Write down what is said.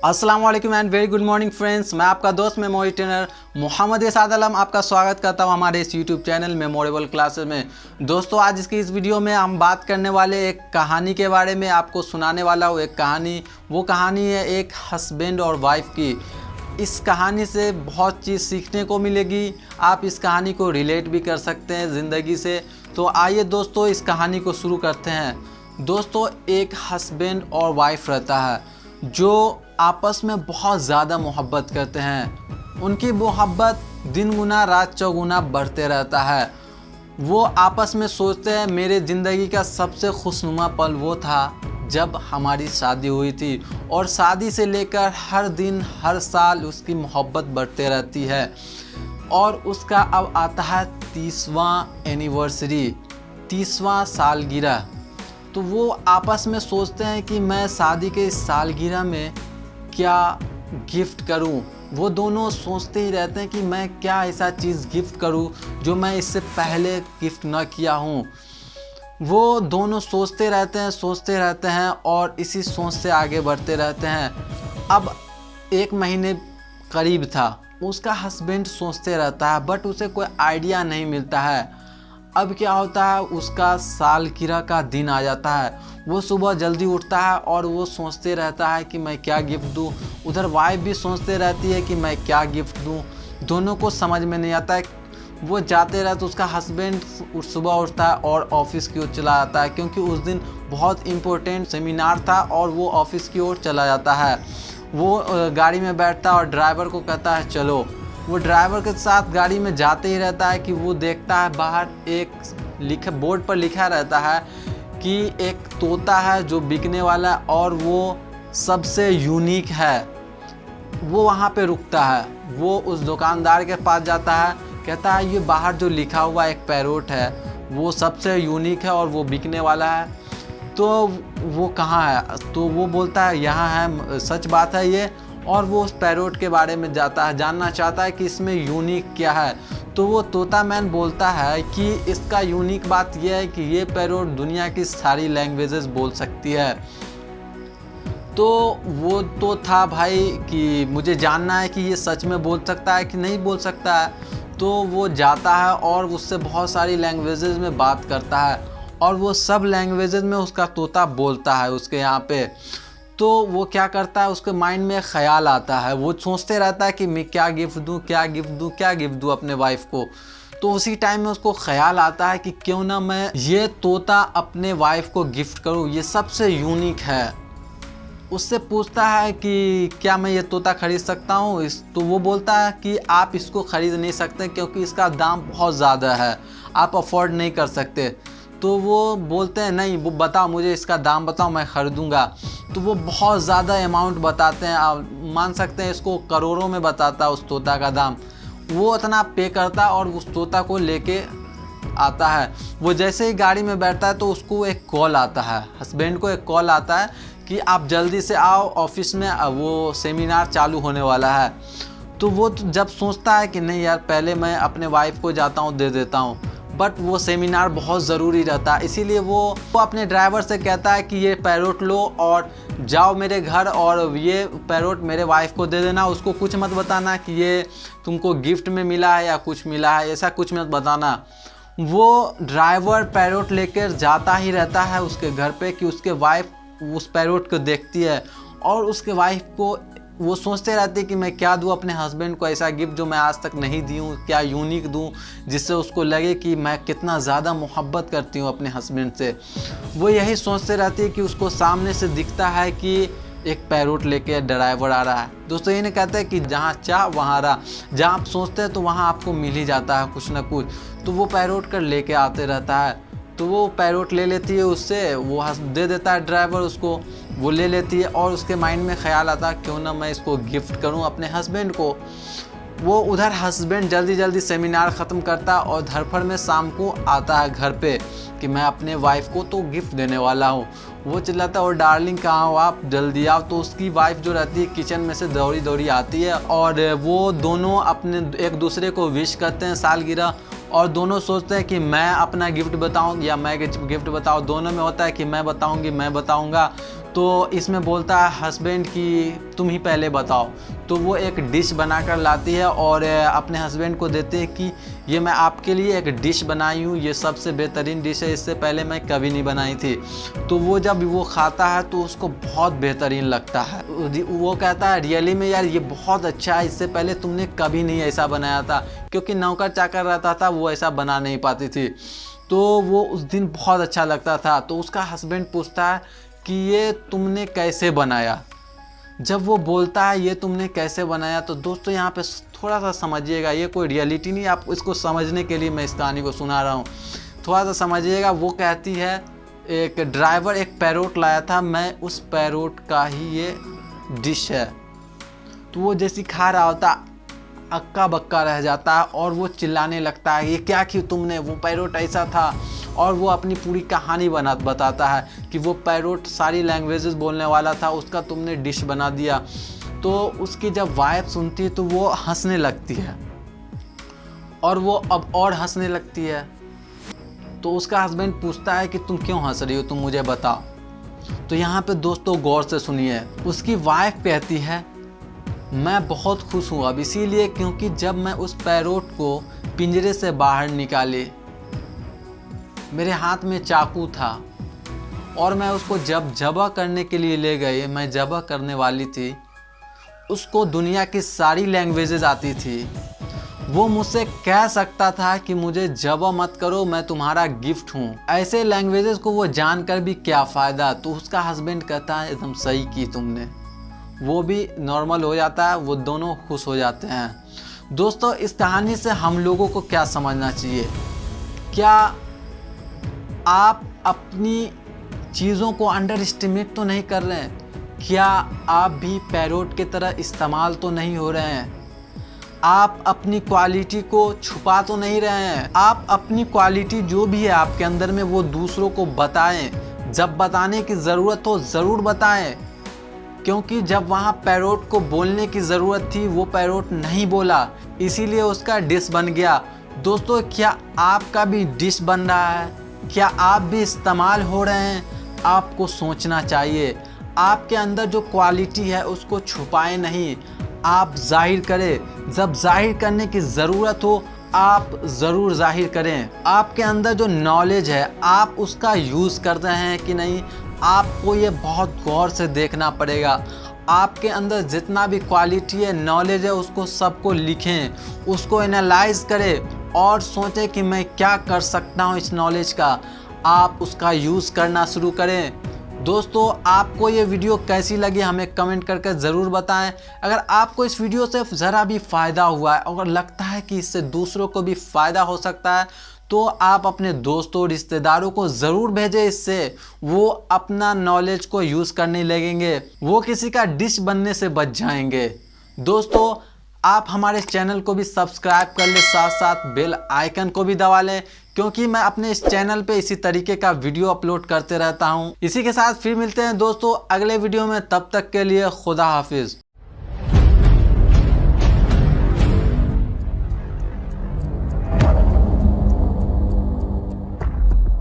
अस्सलाम वालेकुम and very good morning friends. मैं आपका दोस्त मेमोरी ट्रेनर मोहम्मद इरशाद आलम आपका स्वागत करता हूं हमारे इस यूट्यूब चैनल मेमोरेबल क्लासेस में। दोस्तों, आज इसकी इस वीडियो में हम बात करने वाले एक कहानी के बारे में, आपको सुनाने वाला हूं एक कहानी। वो कहानी है एक हस्बैंड और वाइफ की। इस कहानी से बहुत चीज़ सीखने को मिलेगी। आप इस कहानी को रिलेट भी कर सकते हैं ज़िंदगी से। तो आइए दोस्तों, इस कहानी को शुरू करते हैं। दोस्तों, एक हस्बैंड और वाइफ रहता है जो आपस में बहुत ज़्यादा मोहब्बत करते हैं। उनकी मोहब्बत दिन गुना रात चौगुना बढ़ते रहता है। वो आपस में सोचते हैं मेरे ज़िंदगी का सबसे खुशनुमा पल वो था जब हमारी शादी हुई थी, और शादी से लेकर हर दिन हर साल उसकी मोहब्बत बढ़ते रहती है। और उसका अब आता है 30वां एनिवर्सरी, 30वां सालगिरह। तो वो आपस में सोचते हैं कि मैं शादी के इस सालगिरह में क्या गिफ्ट करूं। वो दोनों सोचते ही रहते हैं कि मैं क्या ऐसा चीज़ गिफ्ट करूं जो मैं इससे पहले गिफ्ट न किया हूं। वो दोनों सोचते रहते हैं और इसी सोच से आगे बढ़ते रहते हैं। अब 1 महीने करीब था, उसका हस्बैंड सोचते रहता है बट उसे कोई आइडिया नहीं मिलता है। अब क्या होता है, उसका सालगिरह का दिन आ जाता है। वो सुबह जल्दी उठता है और वो सोचते रहता है कि मैं क्या गिफ्ट दूँ। उधर वाइफ भी सोचते रहती है कि मैं क्या गिफ्ट दूँ। दोनों को समझ में नहीं आता है। वो जाते रहते, उसका हस्बैंड सुबह उठता है और ऑफिस की ओर चला जाता है, क्योंकि उस दिन बहुत इम्पोर्टेंट सेमिनार था और वो ऑफिस की ओर चला जाता है। वो गाड़ी में बैठता है और ड्राइवर को कहता है चलो। वो ड्राइवर के साथ गाड़ी में जाते ही रहता है कि वो देखता है बाहर एक बोर्ड पर लिखा रहता है कि एक तोता है जो बिकने वाला है और वो सबसे यूनिक है। वो वहाँ पे रुकता है, वो उस दुकानदार के पास जाता है, कहता है ये बाहर जो लिखा हुआ एक पैरोट है वो सबसे यूनिक है और वो बिकने वाला है। तो वो कहाँ है? तो वो बोलता है यहाँ है, सच बात है ये। और वो उस पैरोट के बारे में जानना चाहता है कि इसमें यूनिक क्या है। तो वो तोता मैन बोलता है कि इसका यूनिक बात यह है कि ये पैरोट दुनिया की सारी लैंग्वेजेस बोल सकती है। तो वो तो था भाई कि मुझे जानना है कि ये सच में बोल सकता है कि नहीं बोल सकता है। तो वो जाता है और उससे बहुत सारी लैंग्वेजेस में बात करता है और वो सब लैंग्वेजेस में उसका तोता बोलता है उसके यहाँ पे। तो वो क्या करता है, उसके माइंड में ख़्याल आता है। वो सोचते रहता है कि मैं क्या गिफ्ट दूँ अपने वाइफ को। तो उसी टाइम में उसको ख्याल आता है कि क्यों ना मैं ये तोता अपने वाइफ को गिफ्ट करूँ, ये सबसे यूनिक है। उससे पूछता है कि क्या मैं ये तोता ख़रीद सकता हूँ। तो वो बोलता है कि आप इसको ख़रीद नहीं सकते क्योंकि इसका दाम बहुत ज़्यादा है, आप अफोर्ड नहीं कर सकते। तो वो बोलते हैं नहीं, वो बताओ, मुझे इसका दाम बताओ, मैं ख़रीदूँगा। तो वो बहुत ज़्यादा अमाउंट बताते हैं, आप मान सकते हैं इसको करोड़ों में बताता है उस तोता का दाम। वो इतना पे करता है और उस तोता को लेके आता है। वो जैसे ही गाड़ी में बैठता है तो उसको एक कॉल आता है, हस्बैंड को एक कॉल आता है कि आप जल्दी से आओ ऑफिस में, वो सेमिनार चालू होने वाला है। तो वो जब सोचता है कि नहीं यार, पहले मैं अपने वाइफ को जाता हूँ दे देता हूँ, बट वो सेमिनार बहुत ज़रूरी रहता है। इसीलिए वो अपने ड्राइवर से कहता है कि ये पैरोट लो और जाओ मेरे घर और ये पैरोट मेरे वाइफ को दे देना। उसको कुछ मत बताना कि ये तुमको गिफ्ट में मिला है या कुछ मिला है, ऐसा कुछ मत बताना। वो ड्राइवर पैरोट लेकर जाता ही रहता है उसके घर पे कि उसके वाइफ उस पैरोट को देखती है और उसके वाइफ को वो सोचते रहते कि मैं क्या दूँ अपने हस्बैंड को ऐसा गिफ्ट जो मैं आज तक नहीं दी हूँ, क्या यूनिक दूँ जिससे उसको लगे कि मैं कितना ज़्यादा मोहब्बत करती हूँ अपने हस्बैंड से। वो यही सोचते रहती है कि उसको सामने से दिखता है कि एक पैरोट लेके ड्राइवर आ रहा है। दोस्तों, ये नहीं कहते हैं कि जहाँ चाह वहाँ रहा, जहाँ आप सोचते हैं तो वहाँ आपको मिल ही जाता है कुछ ना कुछ। तो वो पैरोट कर लेके आते रहता है। तो वो पैरोट ले लेती है उससे, वो दे देता है ड्राइवर उसको, वो ले लेती है और उसके माइंड में ख्याल आता है क्यों ना मैं इसको गिफ्ट करूं अपने हस्बैंड को। वो उधर हस्बैंड जल्दी जल्दी सेमिनार ख़त्म करता है और धरफड़ में शाम को आता है घर पे कि मैं अपने वाइफ को तो गिफ्ट देने वाला हूँ। वो चिल्लाता है और डार्लिंग कहाँ हो आप, जल्दी आओ। तो उसकी वाइफ जो रहती है किचन में से दौड़ी दौड़ी आती है और वो दोनों अपने एक दूसरे को विश करते हैं सालगिरह। और दोनों सोचते हैं कि मैं अपना गिफ्ट बताऊं या मैं गिफ्ट बताऊं, दोनों में होता है कि मैं बताऊंगी, मैं बताऊंगा। तो इसमें बोलता है हस्बैंड कि तुम ही पहले बताओ। तो वो एक डिश बनाकर लाती है और अपने हस्बैंड को देते हैं कि ये मैं आपके लिए एक डिश बनाई हूँ, ये सबसे बेहतरीन डिश है, इससे पहले मैं कभी नहीं बनाई थी। तो वो जब वो खाता है तो उसको बहुत बेहतरीन लगता है। वो कहता है रियली में यार ये बहुत अच्छा है, इससे पहले तुमने कभी नहीं ऐसा बनाया था, क्योंकि नौकर चाकर रहता था वो ऐसा बना नहीं पाती थी। तो वो उस दिन बहुत अच्छा लगता था। तो उसका हस्बैंड पूछता है कि ये तुमने कैसे बनाया। जब वो बोलता है ये तुमने कैसे बनाया, तो दोस्तों यहाँ पे थोड़ा सा समझिएगा, ये कोई रियलिटी नहीं, आप इसको समझने के लिए मैं इस कहानी को सुना रहा हूँ, थोड़ा सा समझिएगा। वो कहती है एक ड्राइवर एक पैरोट लाया था, मैं उस पैरोट का ही ये डिश है। तो वो जैसी खा रहा होता अक्का बक्का रह जाता है और वो चिल्लाने लगता है ये क्या किया तुमने, वो पैरोट ऐसा था। और वो अपनी पूरी कहानी बताता है कि वो पैरोट सारी लैंग्वेजेस बोलने वाला था, उसका तुमने डिश बना दिया। तो उसकी जब वाइफ सुनती है तो वो हंसने लगती है और वो अब और हंसने लगती है। तो उसका हस्बैंड पूछता है कि तुम क्यों हंस रही हो, तुम मुझे बताओ। तो यहाँ पे दोस्तों गौर से सुनिए, उसकी वाइफ कहती है मैं बहुत खुश हूँ अब इसीलिए क्योंकि जब मैं उस पैरोट को पिंजरे से बाहर निकाली, मेरे हाथ में चाकू था और मैं उसको जब ज़बह करने के लिए ले गई, मैं ज़बह करने वाली थी, उसको दुनिया की सारी लैंग्वेजेस आती थी। वो मुझसे कह सकता था कि मुझे ज़बह मत करो, मैं तुम्हारा गिफ्ट हूँ। ऐसे लैंग्वेजेस को वो जानकर भी क्या फ़ायदा। तो उसका हस्बैंड कहता है एकदम सही की तुमने। वो भी नॉर्मल हो जाता है, वो दोनों खुश हो जाते हैं। दोस्तों इस कहानी से हम लोगों को क्या समझना चाहिए, क्या आप अपनी चीज़ों को अंडर एस्टिमेट तो नहीं कर रहे हैं? क्या आप भी पैरोट की तरह इस्तेमाल तो नहीं हो रहे हैं? आप अपनी क्वालिटी को छुपा तो नहीं रहे हैं? आप अपनी क्वालिटी जो भी है आपके अंदर में वो दूसरों को बताएं, जब बताने की ज़रूरत हो ज़रूर बताएं, क्योंकि जब वहाँ पैरोट को बोलने की ज़रूरत थी वो पैरोट नहीं बोला, इसीलिए उसका डिश बन गया। दोस्तों क्या आपका भी डिश बन रहा है? क्या आप भी इस्तेमाल हो रहे हैं? आपको सोचना चाहिए। आपके अंदर जो क्वालिटी है उसको छुपाएं नहीं, आप जाहिर करें। जब जाहिर करने की ज़रूरत हो आप ज़रूर जाहिर करें। आपके अंदर जो नॉलेज है आप उसका यूज़ कर रहे हैं कि नहीं, आपको ये बहुत गौर से देखना पड़ेगा। आपके अंदर जितना भी क्वालिटी है, नॉलेज है, उसको सबको लिखें, उसको एनालाइज करें और सोचें कि मैं क्या कर सकता हूँ इस नॉलेज का। आप उसका यूज़ करना शुरू करें। दोस्तों आपको ये वीडियो कैसी लगी हमें कमेंट करके ज़रूर बताएं। अगर आपको इस वीडियो से ज़रा भी फ़ायदा हुआ है और लगता है कि इससे दूसरों को भी फ़ायदा हो सकता है तो आप अपने दोस्तों रिश्तेदारों को ज़रूर भेजें। इससे वो अपना नॉलेज को यूज़ करने लगेंगे, वो किसी का डिश बनने से बच जाएंगे। दोस्तों आप हमारे चैनल को भी सब्सक्राइब कर लें, साथ साथ बेल आइकन को भी दबा लें, क्योंकि मैं अपने इस चैनल पे इसी तरीके का वीडियो अपलोड करते रहता हूं। इसी के साथ फिर मिलते हैं दोस्तों अगले वीडियो में, तब तक के लिए खुदा हाफिज़।